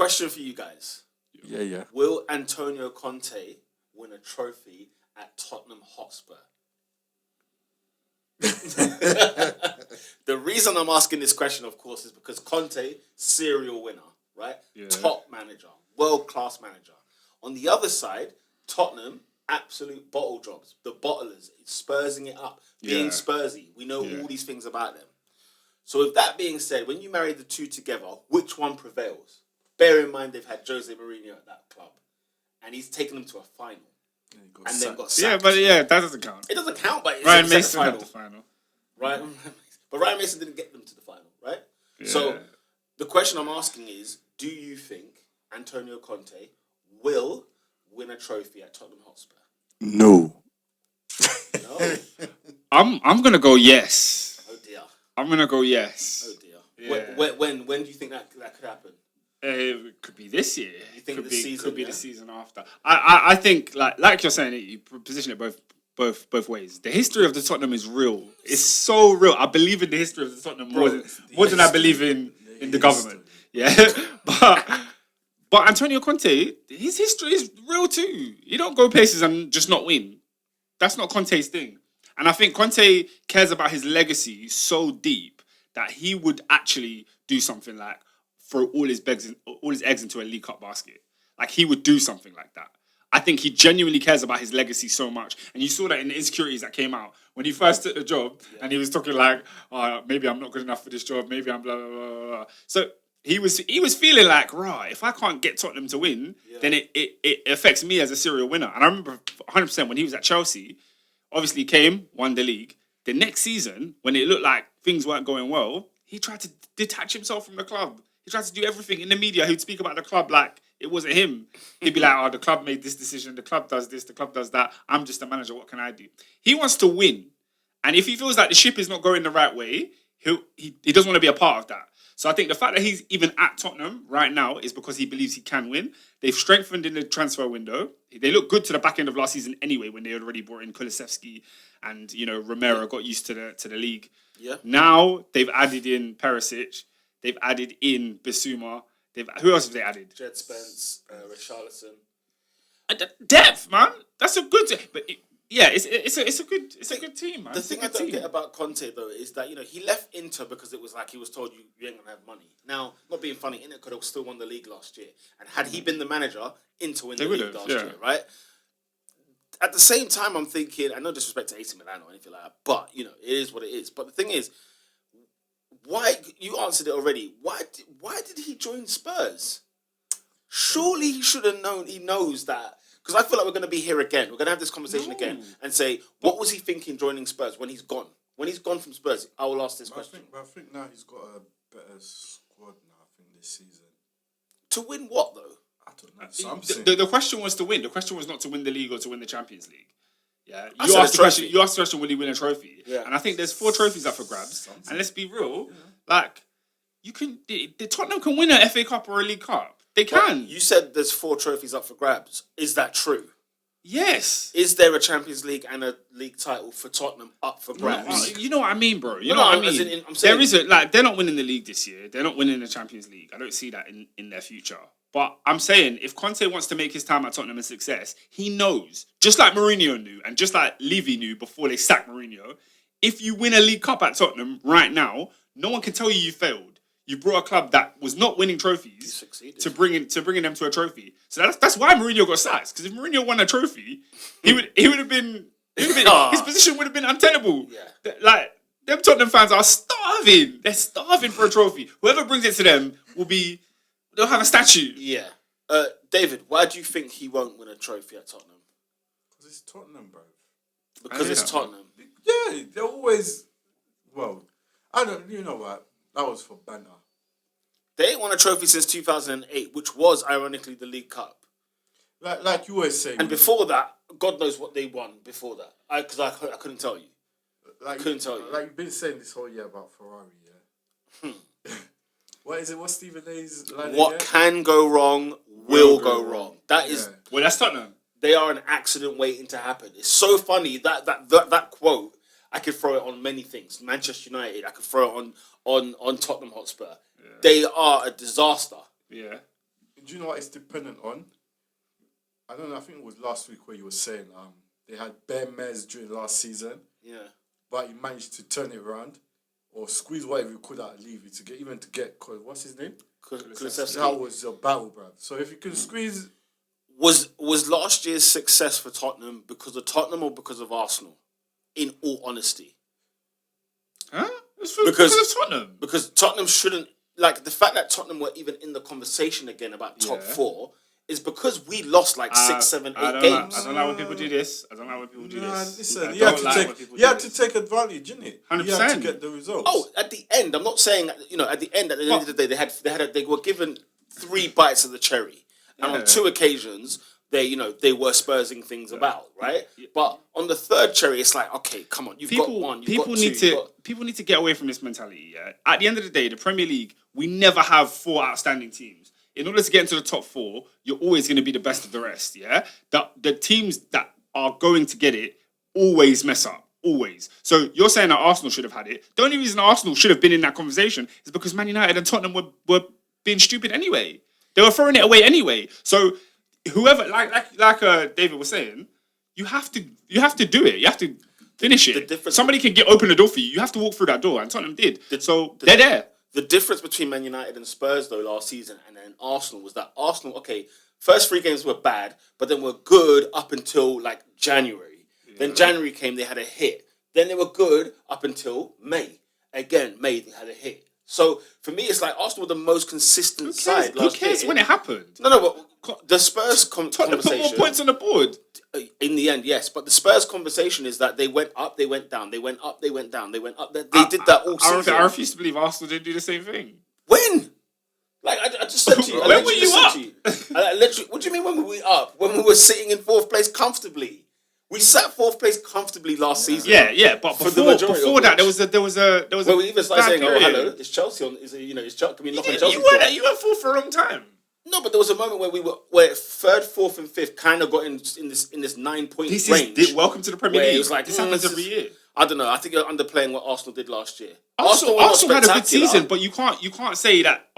Question for you guys. Yeah. Will Antonio Conte win a trophy at Tottenham Hotspur? The reason I'm asking this question, of course, is because Conte, serial winner, right? Yeah. Top manager, world-class manager. On the other side, Tottenham, absolute bottle jobs. The bottlers, Spursing it up, being Spursy. We know all these things about them. So with that being said, when you marry the two together, which one prevails? Bear in mind they've had Jose Mourinho at that club, and he's taken them to a final, and then got sacked. Yeah, that doesn't count. It doesn't count, but Ryan Mason had the final. Right, but Ryan Mason didn't get them to the final, right? Yeah. So the question I'm asking is, do you think Antonio Conte will win a trophy at Tottenham Hotspur? No. I'm gonna go yes. Oh dear. I'm gonna go yes. Oh dear. Yeah. When do you think that could happen? It could be this year. You think could this season? Could be the season after. I think like you're saying, you position it both ways. The history of the Tottenham is real. It's so real. I believe in the history of the Tottenham more than I believe in the government. Yeah, but Antonio Conte, his history is real too. You don't go places and just not win. That's not Conte's thing. And I think Conte cares about his legacy so deep that he would actually do something like throw all his eggs into a League Cup basket. Like, he would do something like that. I think he genuinely cares about his legacy so much. And you saw that in the insecurities that came out. When he first took the job, and he was talking like, maybe I'm not good enough for this job, maybe I'm blah, blah, blah, blah. So he was feeling like, right, if I can't get Tottenham to win, then it affects me as a serial winner. And I remember 100% when he was at Chelsea, obviously he came, won the league. The next season, when it looked like things weren't going well, he tried to detach himself from the club. He tried to do everything in the media. He'd speak about the club like it wasn't him. He'd be like, the club made this decision. The club does this. The club does that. I'm just a manager. What can I do? He wants to win. And if he feels like the ship is not going the right way, he doesn't want to be a part of that. So I think the fact that he's even at Tottenham right now is because he believes he can win. They've strengthened in the transfer window. They look good to the back end of last season anyway, when they had already brought in Kulusevski and, Romero got used to the league. Yeah. Now they've added in Perisic. They've added in Bissouma. Who else have they added? Jed Spence, Richarlison. Depth, man. That's a good. But it's a good team, man. The thing I don't get about Conte though is that he left Inter because it was like he was told you ain't gonna have money. Now, not being funny, Inter could have still won the league last year, and had he been the manager, Inter win the league last year, right? At the same time, I'm thinking, and no disrespect to AC Milan or anything like that, but it is what it is. But the thing is, why, you answered it already. Why did he join Spurs? Surely he should have known. He knows that, because I feel like we're going to be here again. We're going to have this conversation again and say, what was he thinking joining Spurs when he's gone? When he's gone from Spurs, I will ask this question. I think now he's got a better squad now. I think this season. To win what though? I don't know. The question was to win. The question was not to win the league or to win the Champions League. Yeah, you asked the question, will he win a trophy? Yeah. And I think there's 4 trophies up for grabs. And let's be real, the Tottenham can win an FA Cup or a League Cup. They can. But you said there's 4 trophies up for grabs. Is that true? Yes. Is there a Champions League and a league title for Tottenham up for grabs? You know what I mean, bro. You know what I mean. I'm saying, there isn't, they're not winning the league this year. They're not winning the Champions League. I don't see that in their future. But I'm saying, if Conte wants to make his time at Tottenham a success, he knows, just like Mourinho knew, and just like Levy knew before they sacked Mourinho, if you win a League Cup at Tottenham right now, no one can tell you failed. You brought a club that was not winning trophies to bringing them to a trophy. So that's why Mourinho got sacked. Because if Mourinho won a trophy, he would have been his position would have been untenable. Yeah. Like, them Tottenham fans are starving. They're starving for a trophy. Whoever brings it to them they'll have a statue. Yeah. David, why do you think he won't win a trophy at Tottenham? Because it's Tottenham, bro. Because it's Tottenham. Yeah, they're always. Well, I don't. You know what? That was for banter. They ain't won a trophy since 2008, which was ironically the League Cup. Like you always say. And before that, God knows what they won before that. Because I couldn't tell you. Couldn't tell you. Like you've been saying this whole year about Ferrari, yeah. What is it? What's Stephen A's line? What can go wrong will go wrong. That is. Well, that's Tottenham. They are an accident waiting to happen. It's so funny that quote. I could throw it on many things. Manchester United. I could throw it on Tottenham Hotspur. Yeah. They are a disaster. Yeah. do you know what it's dependent on? I don't know. I think it was last week where you were saying they had bare mess during last season. Yeah. But he managed to turn it around or squeeze whatever he could out of Levy to get what's his name? Kulusevski. That was a battle, bro. So if you can squeeze, was last year's success for Tottenham because of Tottenham or because of Arsenal? In all honesty, huh? Because of Tottenham. Because Tottenham shouldn't the fact that Tottenham were even in the conversation again about top 4 is because we lost 6, 7, 8 games. I don't like when people do this. Listen, you had to take advantage, innit? 100%. You had to get the results. Oh, at the end, I'm not saying at the end of the day they were given 3 bites of the cherry, and on 2 occasions they were Spursing things about, right? Yeah. But on the 3rd cherry, it's like, okay, come on, you've got 1, you've got 2. People need to get away from this mentality. Yeah. At the end of the day, the Premier League, we never have 4 outstanding teams. In order to get into the top 4, you're always going to be the best of the rest. Yeah, the teams that are going to get it always mess up. Always. So you're saying that Arsenal should have had it. The only reason Arsenal should have been in that conversation is because Man United and Tottenham were being stupid anyway. They were throwing it away anyway. So whoever, like David was saying, you have to do it. You have to finish it. Somebody can open the door for you. You have to walk through that door, and Tottenham did. They're there. The difference between Man United and Spurs, though, last season and then Arsenal was that Arsenal, first 3 games were bad, but then were good up until January. Yeah. Then January came, they had a hit. Then they were good up until May. Again, May, they had a hit. So for me, it's like Arsenal were the most consistent side last year. Who cares when it happened? No, but the Spurs Tottenham conversation... put more points on the board. In the end, yes. But the Spurs conversation is that they went up, they went down. They went up, they went down. They went up. They did that all season. I refuse to believe Arsenal didn't do the same thing. When? I just said to you. When were you up? What do you mean when were we up? When we were sitting in 4th place comfortably. We sat 4th place comfortably last season. Yeah. But before that, there was a. Well, we even started saying, "Oh, hello, it's Chelsea on." Can we knock on Chelsea? You were 4th for a long time. No, but there was a moment where where 3rd, 4th, and 5th kind of got in this 9-point range. Welcome to the Premier League. It was like this happens every year. I don't know. I think you're underplaying what Arsenal did last year. Arsenal had a good season, but you can't say that.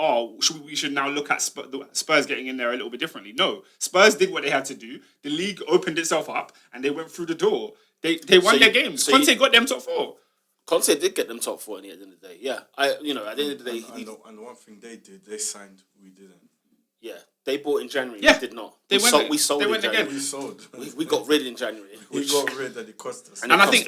We should now look at Spurs getting in there a little bit differently. No, Spurs did what they had to do. The league opened itself up, and they went through the door. They won their games. Conte got them top 4. Conte did get them top 4 at the end of the day. Yeah, at the end of the day, and one thing they did, they signed. We didn't. Yeah, they bought in January. Yeah. We did not. We sold in January. again. We sold. We got rid in January. We got rid and it cost us. And I think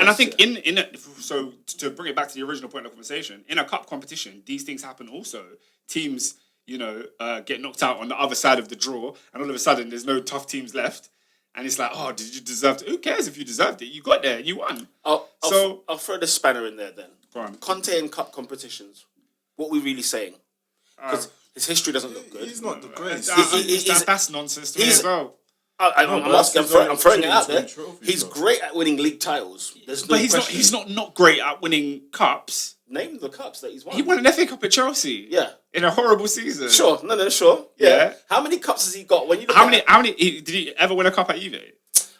so to bring it back to the original point of the conversation, in a cup competition, these things happen also. Teams, get knocked out on the other side of the draw, and all of a sudden there's no tough teams left. And it's like, did you deserve it? Who cares if you deserved it? You got there and you won. I'll throw the spanner in there then. Go on. Conte in cup competitions. What are we really saying? Because his history doesn't look good. He's not the greatest. That's nonsense to me as well. I'm throwing it out there. He's great at winning league titles. But he's not great at winning cups. Name the cups that he's won. He won an FA Cup at Chelsea. Yeah. In a horrible season. Sure. Sure. Yeah. How many cups has he got? When you how many did he ever win a cup at Juve?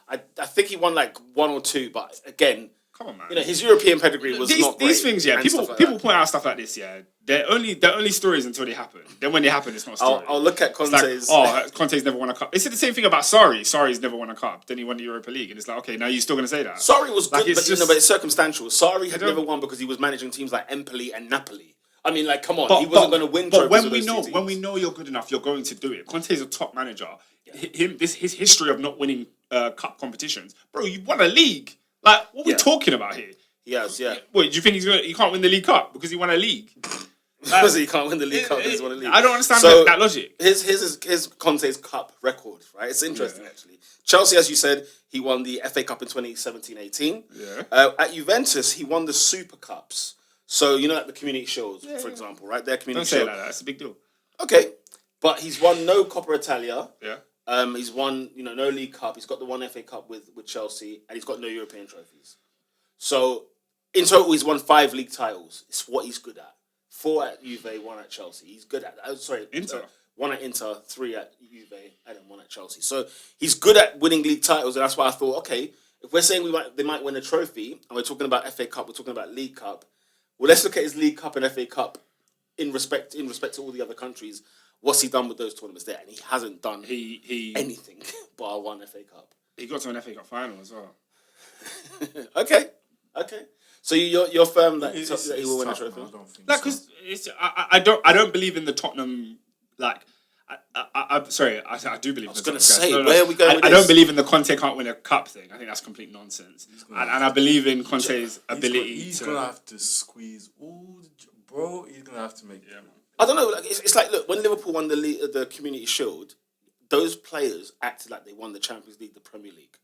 I think he won 1 or 2, but again, come on, man. his European pedigree was not great. These things, people point out stuff like this, they're only stories until they happen. Then when they happen, it's not a story. I'll look at Conte's... Conte's never won a cup. They said the same thing about Sarri. Sarri's never won a cup. Then he won the Europa League. And it's like, okay, now you're still going to say that? Sarri was good, but it's circumstantial. Sarri had never won because he was managing teams like Empoli and Napoli. I mean, come on, he wasn't going to win trophies. But when we know you're good enough, you're going to do it. Conte's a top manager. Yeah. His history of not winning cup competitions. Bro, you won a league. What are we talking about here? He has, yeah. Wait, do you think he can't win the League Cup because he won a league? Because he can't win the League Cup, he's won a league. I don't understand that logic. His Conte's cup record, right? It's interesting, actually. Chelsea, as you said, he won the FA Cup in 2017-18. Yeah. At Juventus, he won the Super Cups. So, the Community Shields, for example, right? Their Community Shield. Don't say it like that. It's a big deal. Okay. But he's won no Coppa Italia. Yeah. He's won, no League Cup. He's got the one FA Cup with Chelsea, and he's got no European trophies. So, in total, he's won 5 league titles. It's what he's good at. 4 at Juve, 1 at Chelsea. He's good at... Inter. 1 at Inter, 3 at Juve, and then 1 at Chelsea. So, he's good at winning league titles, and that's why I thought, okay, if we're saying they might win a trophy, and we're talking about FA Cup, we're talking about League Cup, well, let's look at his League Cup and FA Cup in respect to all the other countries. What's he done with those tournaments there? And he hasn't done he anything but one FA Cup. He got to an FA Cup final as well. Okay. So you're firm that he will win a trophy? I don't think Like, because I don't believe in the Tottenham, like, I'm sorry, I do believe in the Tottenham. I was going to say, where are we going with I this? don't believe in the Conte can't win a cup thing. I think that's complete nonsense. And I believe in Conte's ability he's to... going to have to squeeze all the... Bro, he's going to have to make... Yeah, man. I don't know. Like, it's like, look, when Liverpool won the Community Shield, those players acted like they won the Champions League, the Premier League.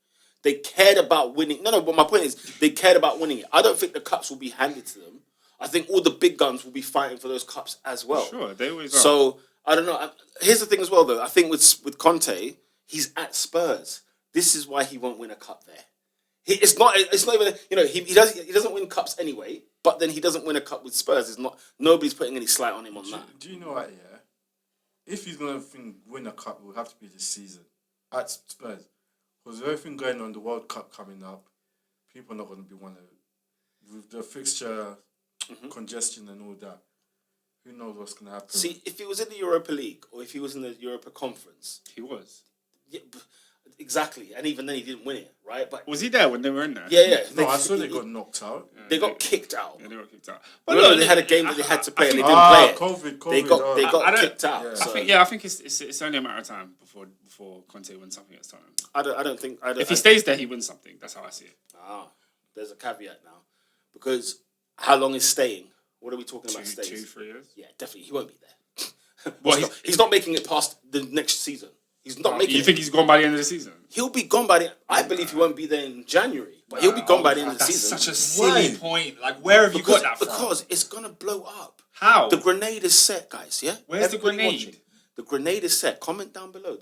They cared about winning. No, but my point is, they cared about winning it. I don't think the cups will be handed to them. I think all the big guns will be fighting for those cups as well. Sure, they always are. So, I don't know. Here's the thing as well, though. I think with Conte, he's at Spurs. This is why he won't win a cup there. It's not even, he doesn't win cups anyway, but then he doesn't win a cup with Spurs. Nobody's putting any slight on him on that. Do you know what, yeah? If he's going to win a cup, it will have to be this season at Spurs. Because with everything going on, the World Cup coming up, people are not going to be with the fixture congestion and all that. Who knows what's going to happen? See, if he was in the Europa League or if he was in the Europa Conference, He was. yeah, exactly, and even then he didn't win it, right? But Was he there when they were in there? yeah. No, I saw they got knocked out. They got kicked out. Yeah, they got kicked out. But no, they had a game that they had to play and they didn't play it. COVID. They got kicked out. Yeah. So I think it's only a matter of time before Conte wins something at Tottenham. I don't think. If he stays there, he wins something. That's how I see it. There's a caveat now, because how long is staying? What are we talking about? Stays? 2-3 years. Yeah, definitely he won't be there. Well, he's not making it past the next season. He's not making. You think he's gone by the end of the season? He'll be gone by the. I believe he won't be there in January, but he'll be gone by the end of the season. That's such a silly point. Like, where have you got that from? Because it's gonna blow up. How? The grenade is set, guys. Yeah. Where's the Everybody grenade? watching. The grenade is set. Comment down below.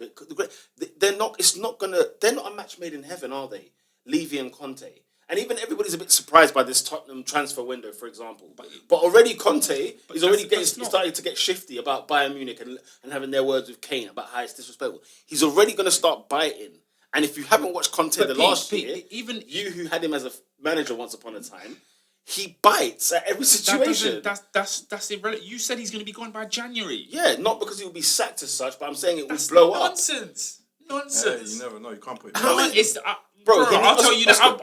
They're not. It's not gonna. They're not a match made in heaven, are they? Levy and Conte. And even everybody's a bit surprised by this Tottenham transfer window, for example. But already Conte is already starting to get shifty about Bayern Munich and having their words with Kane about how it's disrespectful. He's already going to start biting. And if you haven't watched Conte last year, even you who had him as a manager once upon a time, he bites at every situation. That's irrelevant. You said he's going to be gone by January. Yeah, not because he will be sacked as such, but I'm saying it will blow up. Nonsense. You never know. You can't put It's... Bro, I'll tell you that.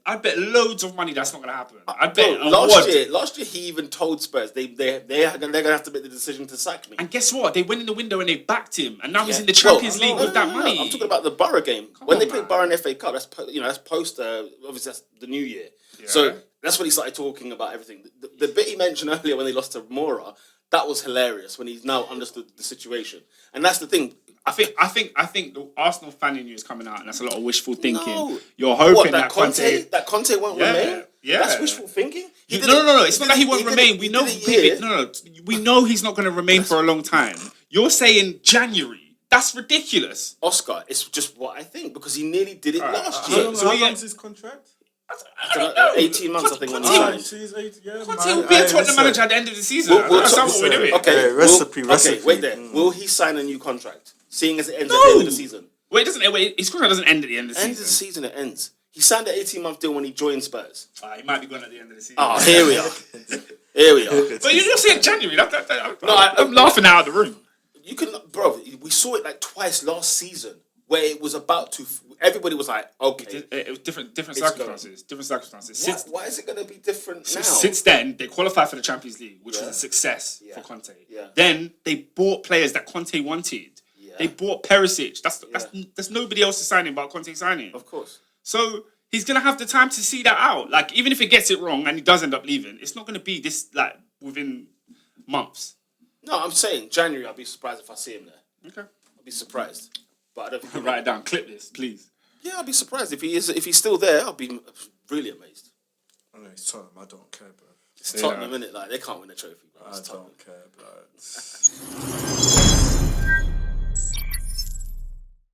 I'd bet loads of money that's not going to happen. I'd bet last year he even told Spurs they're going to have to make the decision to sack me. And guess what? They went in the window and they backed him, and now he's in the Champions League with that money. I'm talking about the Borough game. When they played Borough in FA Cup, that's post. Obviously, that's the new year. Yeah. So that's when he started talking about everything. The bit he mentioned earlier when they lost to Mora, that was hilarious. When he's now understood the situation, and that's the thing. I think the Arsenal fan in you is coming out, and that's a lot of wishful thinking. No. You're hoping that Conte won't remain. Yeah, that's wishful thinking. No. It's not that he won't remain. We know. We know he's not going to remain for a long time. You're saying January. That's ridiculous, Oscar. It's just what I think because he nearly did it last year. year. How long is his contract? I don't know. 18 months, I think, when he signed. Conte will be a Tottenham manager at the end of the season. That's not what we're doing. Okay, recipe. Wait there. Will he sign a new contract? Seeing as it ends at the end of the season. Wait, his contract doesn't end at the end of the season. End of the season, it ends. He signed an 18-month deal when he joined Spurs. He might be gone at the end of the season. Oh, here we are. But you're saying January. I'm laughing out of the room. You can, bro. We saw it like twice last season where it was about to. Everybody was like, okay. It was different circumstances. Different circumstances. Why is it going to be different now? Since then, they qualified for the Champions League, which was a success for Conte. Yeah. Then they bought players that Conte wanted. Yeah. They bought Perisic. There's nobody else to sign him but Conte signing. Of course. So he's gonna have the time to see that out. Like even if he gets it wrong and he does end up leaving, it's not gonna be this like within months. No, I'm saying January. I'll be surprised if I see him there. Okay. I'll be surprised, but I don't think. Write it down. Clip this, please. Yeah, I'll be surprised if he's still there. I'll be really amazed. I know it's Tottenham. I don't care, bro. It's Tottenham, innit? Like they can't win a trophy, bro. I don't care, bro.